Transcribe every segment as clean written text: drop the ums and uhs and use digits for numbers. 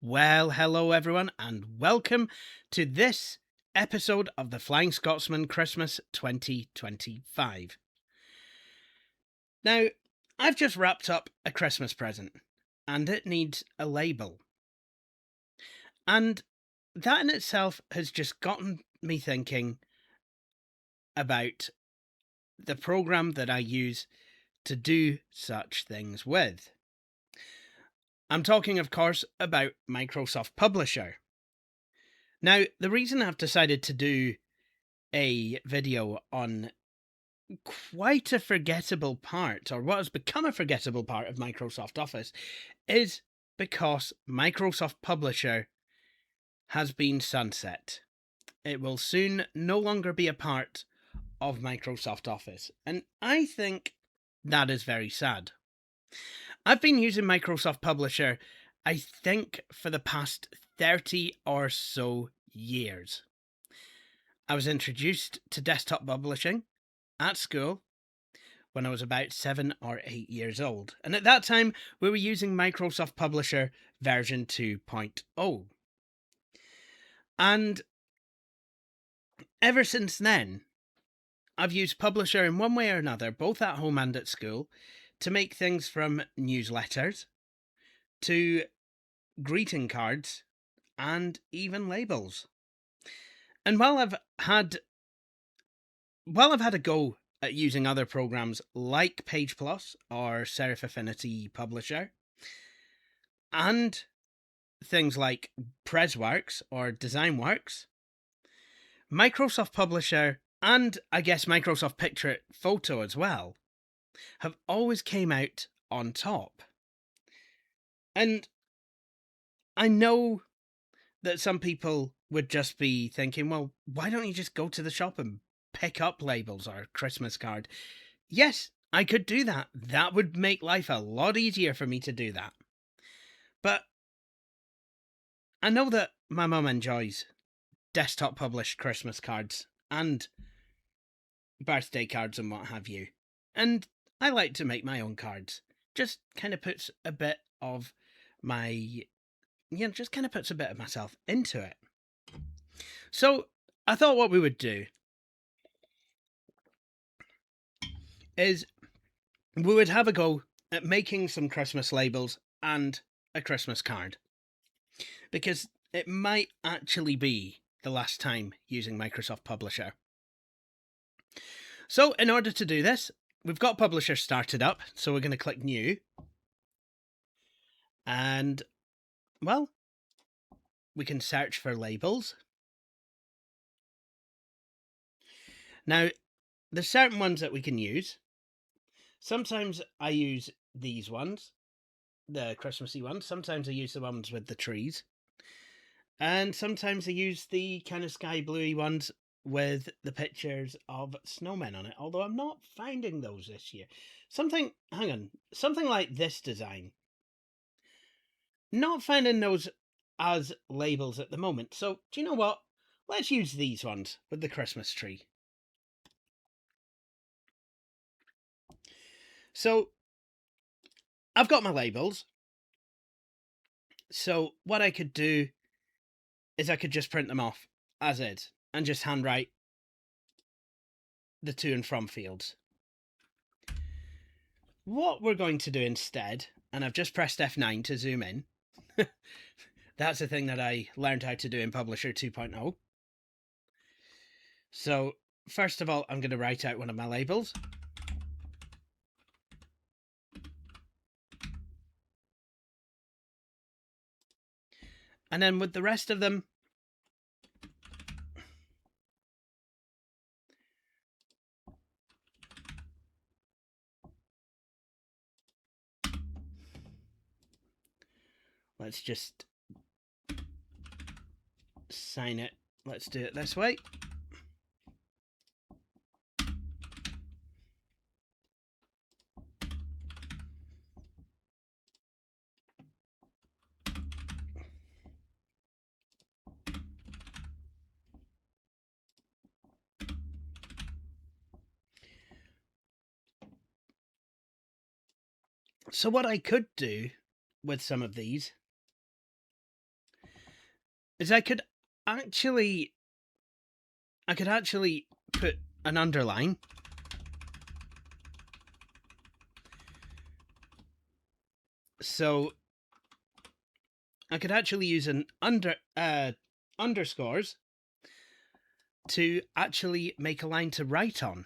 Well, hello everyone, and welcome to this episode of the Flying Scotsman Christmas 2025. Now, I've just wrapped up a Christmas present, and it needs a label. And that in itself has just gotten me thinking about the program that I use to do such things with. I'm talking, of course, about Microsoft Publisher. Now, the reason I've decided to do a video on quite a forgettable part, or what has become a forgettable part of Microsoft Office, is because Microsoft Publisher has been sunset. It will soon no longer be a part of Microsoft Office, and I think that is very sad. I've been using Microsoft Publisher, I think, for the past 30 or so years. I was introduced to desktop publishing at school when I was about 7 or 8 years old. And at that time, we were using Microsoft Publisher version 2.0. And ever since then, I've used Publisher in one way or another, both at home and at school, to make things from newsletters to greeting cards and even labels. And while I've had a go at using other programs like Page Plus or Serif Affinity Publisher, and things like Presworks or DesignWorks, Microsoft Publisher, and I guess Microsoft Picture Photo as well, have always came out on top. And I know that some people would just be thinking, well, why don't you just go to the shop and pick up labels or a Christmas card? Yes, I could do that. That would make life a lot easier for me to do that. But I know that my mum enjoys desktop published Christmas cards and birthday cards and what have you. And I like to make my own cards. Just kind of puts a bit of just kind of puts a bit of myself into it. So I thought what we would do is we would have a go at making some Christmas labels and a Christmas card. Because it might actually be the last time using Microsoft Publisher. So in order to do this, we've got Publisher started up. So we're going to click New. And, well, we can search for labels. Now, there's certain ones that we can use. Sometimes I use these ones, the Christmassy ones. Sometimes I use the ones with the trees. And sometimes I use the kind of sky bluey ones with the pictures of snowmen on it, although I'm not finding those this year. Something like this design. Not finding those as labels at the moment. So, do you know what? Let's use these ones with the Christmas tree. So, I've got my labels. So, what I could do is I could just print them off as is and just handwrite the to and from fields. What we're going to do instead, and I've just pressed F9 to zoom in. That's a thing that I learned how to do in Publisher 2.0. So, first of all, I'm going to write out one of my labels. And then with the rest of them, let's just sign it. Let's do it this way. So what I could do with some of these is actually I could actually put an underline. So I could actually use an underscores to actually make a line to write on.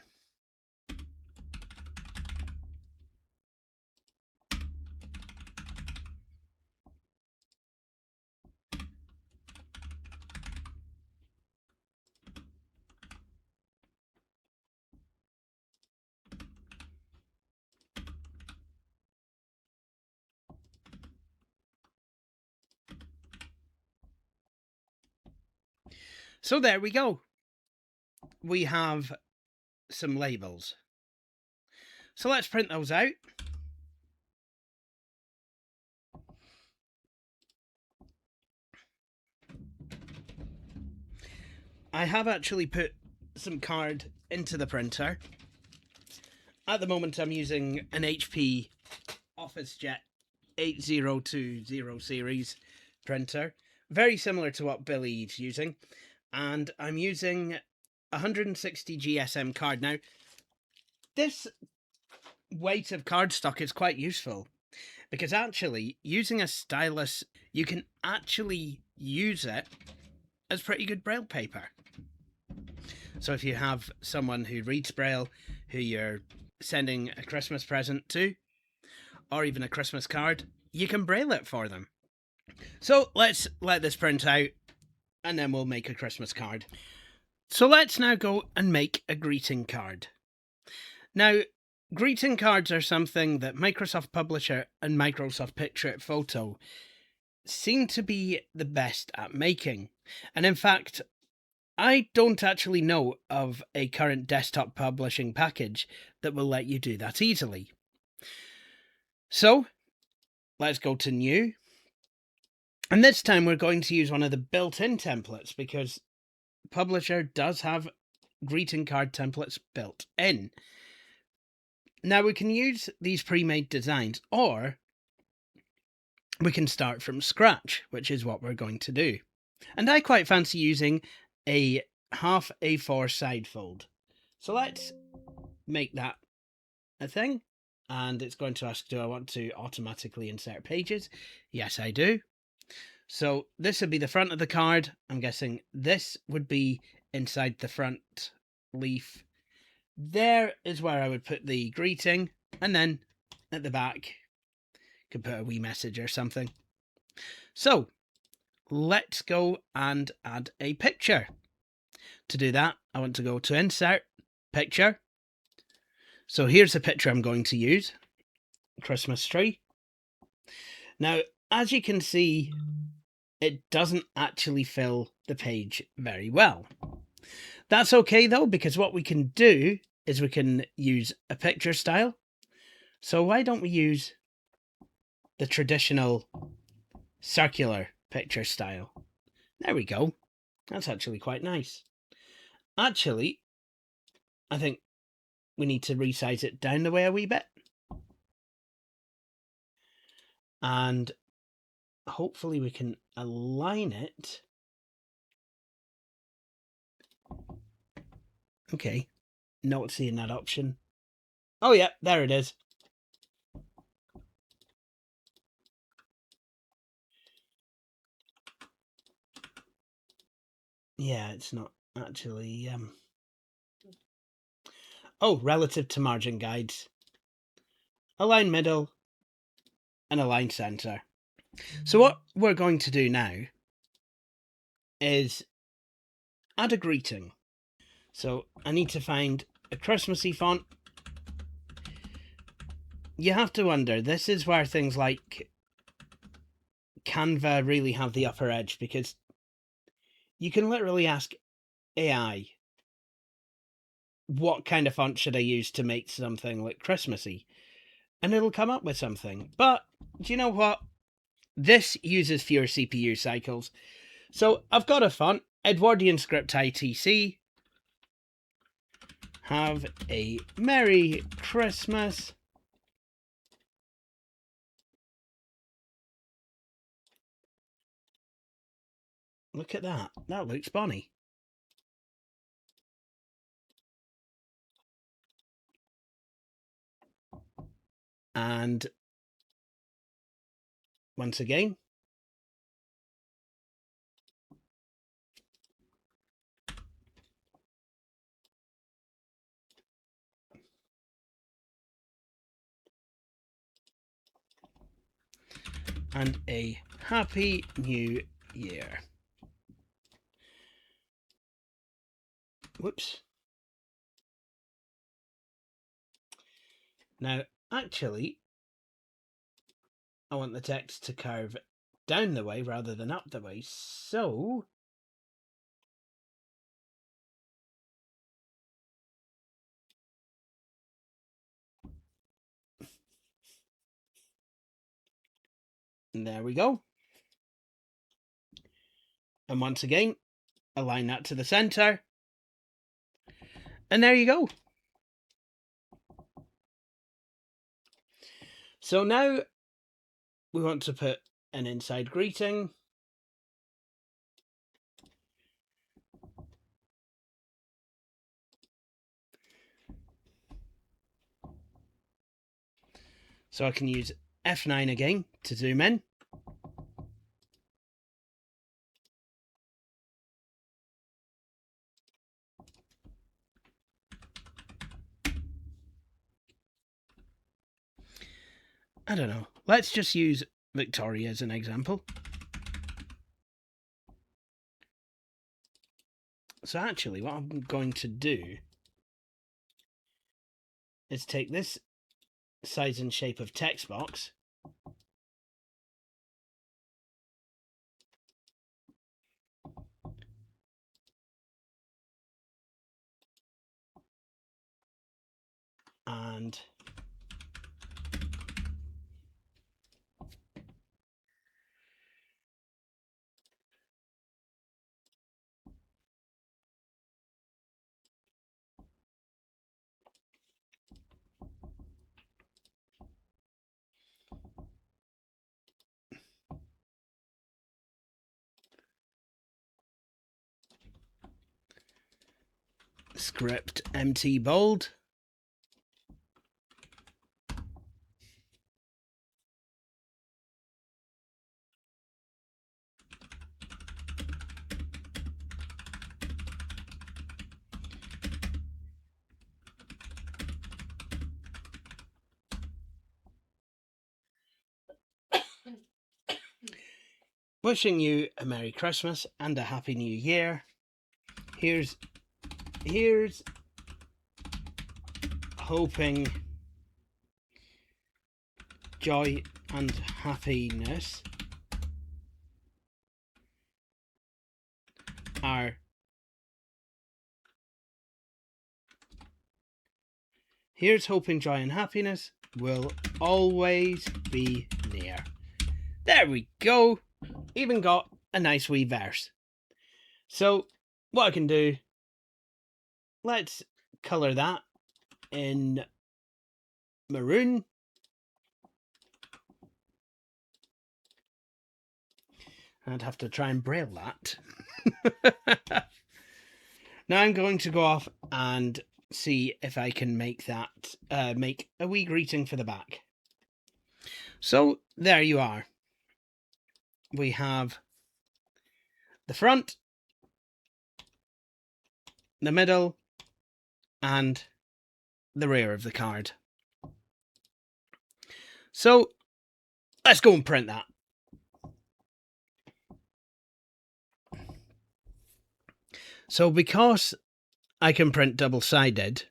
So there we go. We have some labels. So let's print those out. I have actually put some card into the printer. At the moment, I'm using an HP OfficeJet 8020 series printer, very similar to what Billy's using, and I'm using 160 GSM card. Now, this weight of cardstock is quite useful because actually using a stylus, you can actually use it as pretty good Braille paper. So if you have someone who reads Braille, who you're sending a Christmas present to, or even a Christmas card, you can Braille it for them. So let's let this print out, and then we'll make a Christmas card. So let's now go and make a greeting card. Now, greeting cards are something that Microsoft Publisher and Microsoft Portrait Photo seem to be the best at making. And in fact, I don't actually know of a current desktop publishing package that will let you do that easily. So let's go to New. And this time we're going to use one of the built-in templates because Publisher does have greeting card templates built in. Now we can use these pre-made designs, or we can start from scratch, which is what we're going to do. And I quite fancy using a half A4 side fold. So let's make that a thing. And it's going to ask, do I want to automatically insert pages? Yes, I do. So this would be the front of the card. I'm guessing this would be inside the front leaf. There is where I would put the greeting. And then at the back, could put a wee message or something. So let's go and add a picture. To do that, I want to go to Insert, Picture. So here's the picture I'm going to use, Christmas tree. Now, as you can see, it doesn't actually fill the page very well. That's okay though, because what we can do is we can use a picture style. So why don't we use the traditional circular picture style? There we go. That's actually quite nice. Actually, I think we need to resize it down the way a wee bit. And hopefully we can align it. Okay, not seeing that option. Oh yeah, there it is. Yeah, it's not actually... Oh, relative to margin guides. Align middle and align center. So what we're going to do now is add a greeting. So I need to find a Christmassy font. You have to wonder, this is where things like Canva really have the upper edge, because you can literally ask AI, what kind of font should I use to make something look Christmassy? And it'll come up with something. But do you know what? This uses fewer CPU cycles. So I've got a font, Edwardian script ITC. Have a Merry Christmas. Look at that. That looks bonny. And once again, and a happy new year. Whoops. Now, actually, I want the text to curve down the way rather than up the way, so there we go. And once again, align that to the center. And there you go. So now we want to put an inside greeting. So I can use F9 again to zoom in. I don't know. Let's just use Victoria as an example. So actually what I'm going to do is take this size and shape of text box and script MT bold. Wishing you a Merry Christmas and a Happy New Year. Here's hoping joy and happiness are here's hoping joy and happiness will always be near. There we go. Even got a nice wee verse. So what I can do, let's colour that in maroon. I'd have to try and braille that. Now I'm going to go off and see if I can make that, make a wee greeting for the back. So there you are. We have the front, the middle, and the rear of the card. So let's go and print that. So because I can print double-sided,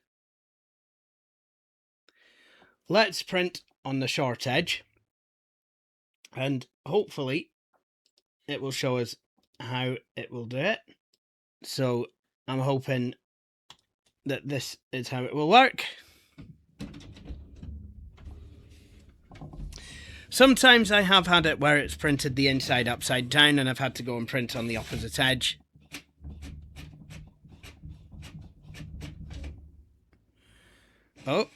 let's print on the short edge, and hopefully it will show us how it will do it. So I'm hoping that this is how it will work. Sometimes I have had it where it's printed the inside upside down and I've had to go and print on the opposite edge. Oh,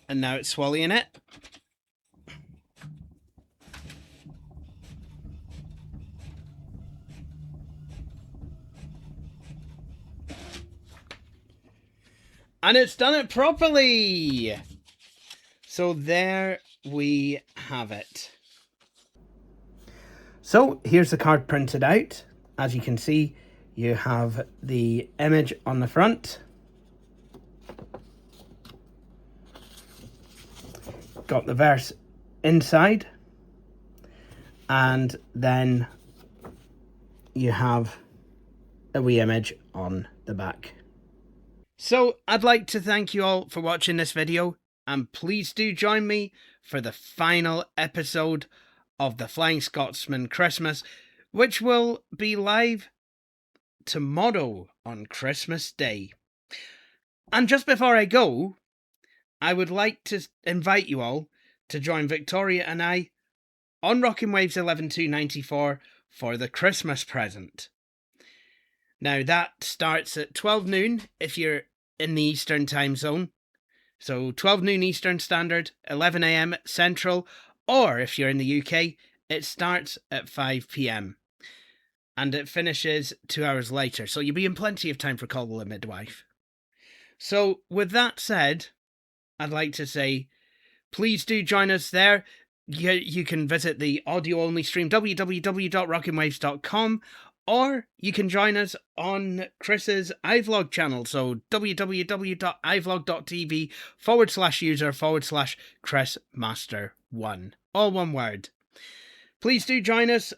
and now it's swallowing it. And it's done it properly! So there we have it. So here's the card printed out. As you can see, you have the image on the front. Got the verse inside. And then you have a wee image on the back. So I'd like to thank you all for watching this video, and please do join me for the final episode of the Flying Scotsman Christmas, which will be live tomorrow on Christmas Day. And just before I go, I would like to invite you all to join Victoria and I on Rockin Waves 11294 for the Christmas present. Now that starts at 12 noon if you're in the Eastern time zone. So 12 noon Eastern Standard, 11 AM Central, or if you're in the UK, it starts at 5 PM. And it finishes 2 hours later, so you'll be in plenty of time for Call the Midwife. So with that said, I'd like to say, please do join us there. You can visit the audio-only stream, www.rockinwaves.com, or you can join us on Chris's iVlog channel, so www.ivlog.tv/user/ChrisMaster1. All one word. Please do join us,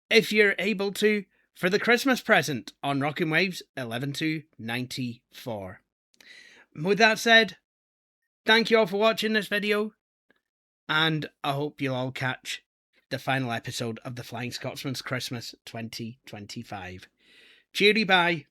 if you're able to, for the Christmas present on Rockin Waves 11294. With that said, thank you all for watching this video, and I hope you'll all catch the final episode of the Flying Scotsman's Christmas 2025. Cheery bye.